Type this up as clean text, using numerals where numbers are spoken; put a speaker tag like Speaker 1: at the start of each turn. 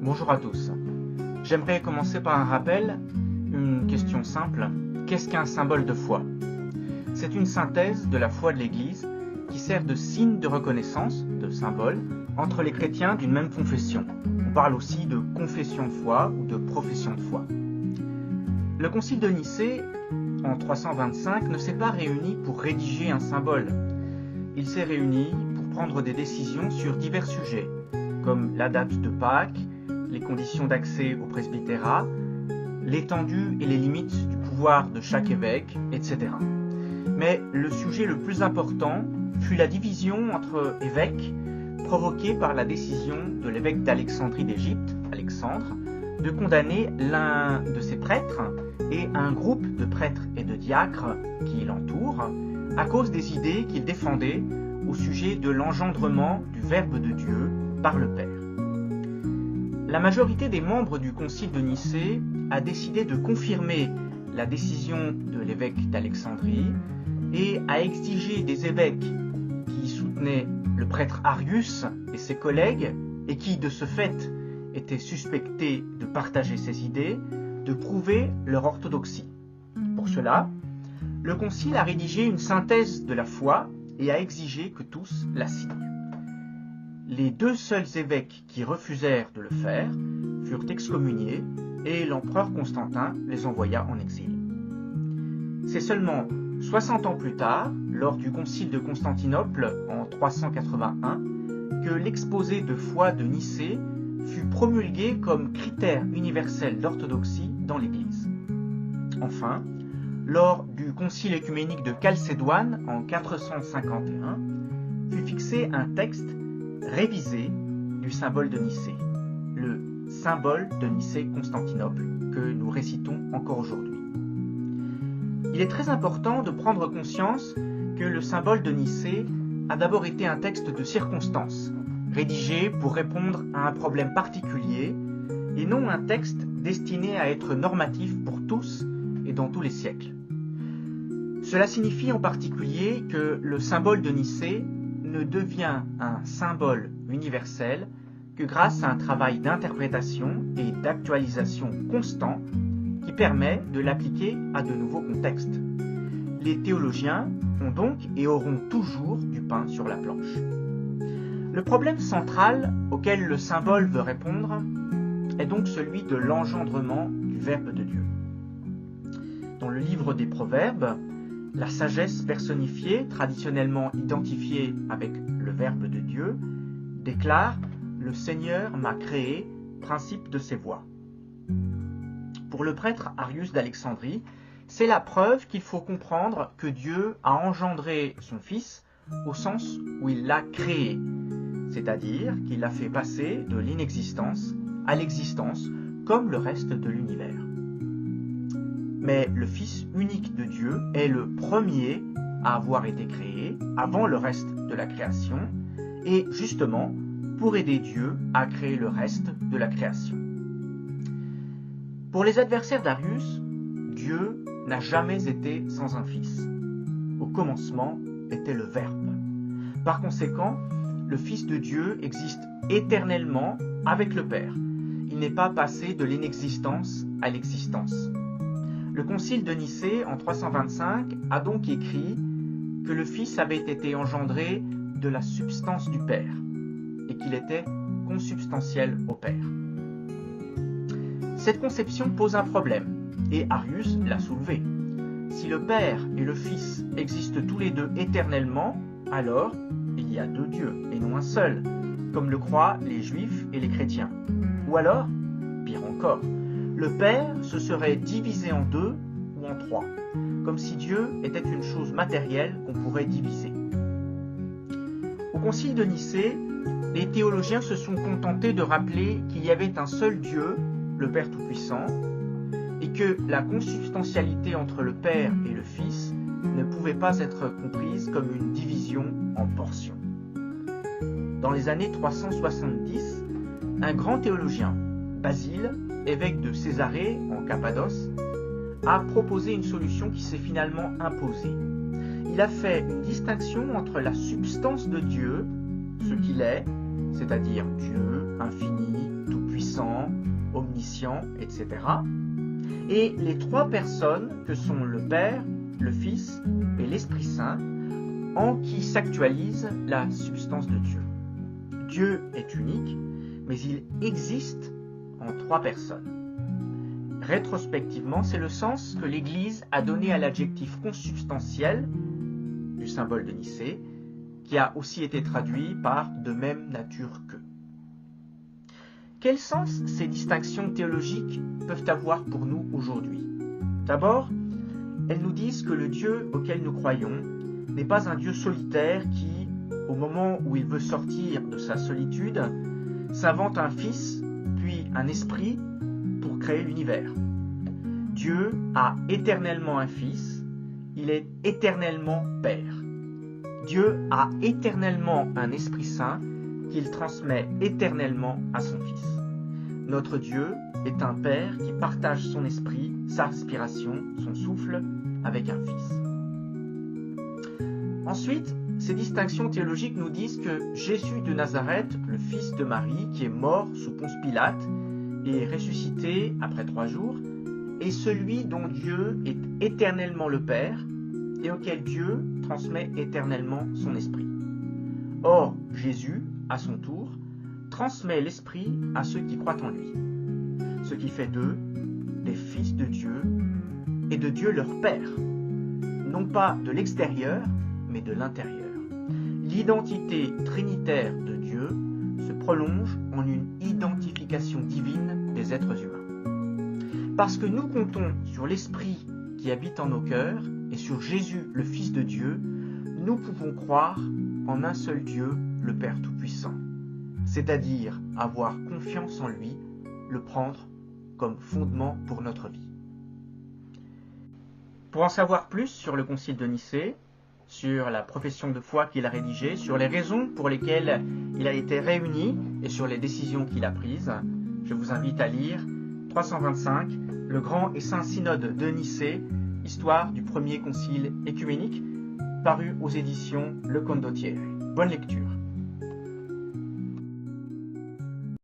Speaker 1: Bonjour à tous. J'aimerais commencer par un rappel, une question simple. Qu'est-ce qu'un symbole de foi? C'est une synthèse de la foi de l'Église qui sert de signe de reconnaissance, de symbole, entre les chrétiens d'une même confession. On parle aussi de confession de foi ou de profession de foi. Le Concile de Nicée, en 325, ne s'est pas réuni pour rédiger un symbole. Il s'est réuni pour prendre des décisions sur divers sujets, comme la date de Pâques, les conditions d'accès au presbytérat, l'étendue et les limites du pouvoir de chaque évêque, etc. Mais le sujet le plus important fut la division entre évêques provoquée par la décision de l'évêque d'Alexandrie d'Égypte, Alexandre, de condamner l'un de ses prêtres et un groupe de prêtres et de diacres qui l'entourent à cause des idées qu'il défendait au sujet de l'engendrement du Verbe de Dieu par le Père. La majorité des membres du Concile de Nicée a décidé de confirmer la décision de l'évêque d'Alexandrie et a exigé des évêques qui soutenaient le prêtre Arius et ses collègues et qui, de ce fait, étaient suspectés de partager ses idées, de prouver leur orthodoxie. Pour cela, le Concile a rédigé une synthèse de la foi et a exigé que tous la signent. Les deux seuls évêques qui refusèrent de le faire furent excommuniés et l'empereur Constantin les envoya en exil. C'est seulement 60 ans plus tard, lors du concile de Constantinople en 381, que l'exposé de foi de Nicée fut promulgué comme critère universel d'orthodoxie dans l'Église. Enfin, lors du concile œcuménique de Chalcédoine en 451, fut fixé un texte révisé du symbole de Nicée, le symbole de Nicée-Constantinople, que nous récitons encore aujourd'hui. Il est très important de prendre conscience que le symbole de Nicée a d'abord été un texte de circonstance, rédigé pour répondre à un problème particulier, et non un texte destiné à être normatif pour tous et dans tous les siècles. Cela signifie en particulier que le symbole de Nicée ne devient un symbole universel que grâce à un travail d'interprétation et d'actualisation constant qui permet de l'appliquer à de nouveaux contextes. Les théologiens ont donc et auront toujours du pain sur la planche. Le problème central auquel le symbole veut répondre est donc celui de l'engendrement du Verbe de Dieu. Dans le livre des Proverbes, la sagesse personnifiée, traditionnellement identifiée avec le Verbe de Dieu, déclare « Le Seigneur m'a créé, principe de ses voies ». Pour le prêtre Arius d'Alexandrie, c'est la preuve qu'il faut comprendre que Dieu a engendré son Fils au sens où il l'a créé, c'est-à-dire qu'il l'a fait passer de l'inexistence à l'existence comme le reste de l'univers. Mais le Fils unique de Dieu est le premier à avoir été créé avant le reste de la création et justement pour aider Dieu à créer le reste de la création. Pour les adversaires d'Arius, Dieu n'a jamais été sans un Fils. Au commencement était le Verbe. Par conséquent, le Fils de Dieu existe éternellement avec le Père. Il n'est pas passé de l'inexistence à l'existence. Le Concile de Nicée, en 325, a donc écrit que le Fils avait été engendré de la substance du Père et qu'il était consubstantiel au Père. Cette conception pose un problème, et Arius l'a soulevé. Si le Père et le Fils existent tous les deux éternellement, alors il y a deux dieux et non un seul, comme le croient les Juifs et les chrétiens. Ou alors, pire encore, le Père se serait divisé en deux ou en trois, comme si Dieu était une chose matérielle qu'on pourrait diviser. Au Concile de Nicée, les théologiens se sont contentés de rappeler qu'il y avait un seul Dieu, le Père Tout-Puissant, et que la consubstantialité entre le Père et le Fils ne pouvait pas être comprise comme une division en portions. Dans les années 370, un grand théologien, Basile, évêque de Césarée en Cappadoce, a proposé une solution qui s'est finalement imposée. Il a fait une distinction entre la substance de Dieu, ce qu'il est, c'est-à-dire Dieu, infini, tout-puissant, l'initiant, etc. Et les trois personnes que sont le Père, le Fils et l'Esprit Saint, en qui s'actualise la substance de Dieu. Dieu est unique, mais il existe en trois personnes. Rétrospectivement, c'est le sens que l'Église a donné à l'adjectif consubstantiel du symbole de Nicée, qui a aussi été traduit par « de même nature que ». Quel sens ces distinctions théologiques peuvent avoir pour nous aujourd'hui? D'abord, elles nous disent que le Dieu auquel nous croyons n'est pas un Dieu solitaire qui, au moment où il veut sortir de sa solitude, s'invente un Fils, puis un Esprit pour créer l'univers. Dieu a éternellement un Fils, il est éternellement Père. Dieu a éternellement un Esprit Saint qu'il transmet éternellement à son Fils. Notre Dieu est un Père qui partage son esprit, sa respiration, son souffle avec un Fils. Ensuite, ces distinctions théologiques nous disent que Jésus de Nazareth, le fils de Marie, qui est mort sous Ponce Pilate et ressuscité après 3 jours, est celui dont Dieu est éternellement le Père et auquel Dieu transmet éternellement son esprit. Or, Jésus, à son tour, transmet l'Esprit à ceux qui croient en lui, ce qui fait d'eux des fils de Dieu et de Dieu leur Père, non pas de l'extérieur, mais de l'intérieur. L'identité trinitaire de Dieu se prolonge en une identification divine des êtres humains. Parce que nous comptons sur l'Esprit qui habite en nos cœurs et sur Jésus, le Fils de Dieu, nous pouvons croire en un seul Dieu, le Père Tout-Puissant, c'est-à-dire avoir confiance en lui, le prendre comme fondement pour notre vie. Pour en savoir plus sur le Concile de Nicée, sur la profession de foi qu'il a rédigée, sur les raisons pour lesquelles il a été réuni et sur les décisions qu'il a prises, je vous invite à lire 325, le Grand et Saint Synode de Nicée, histoire du premier concile écuménique, paru aux éditions Le Condottiere. Bonne lecture.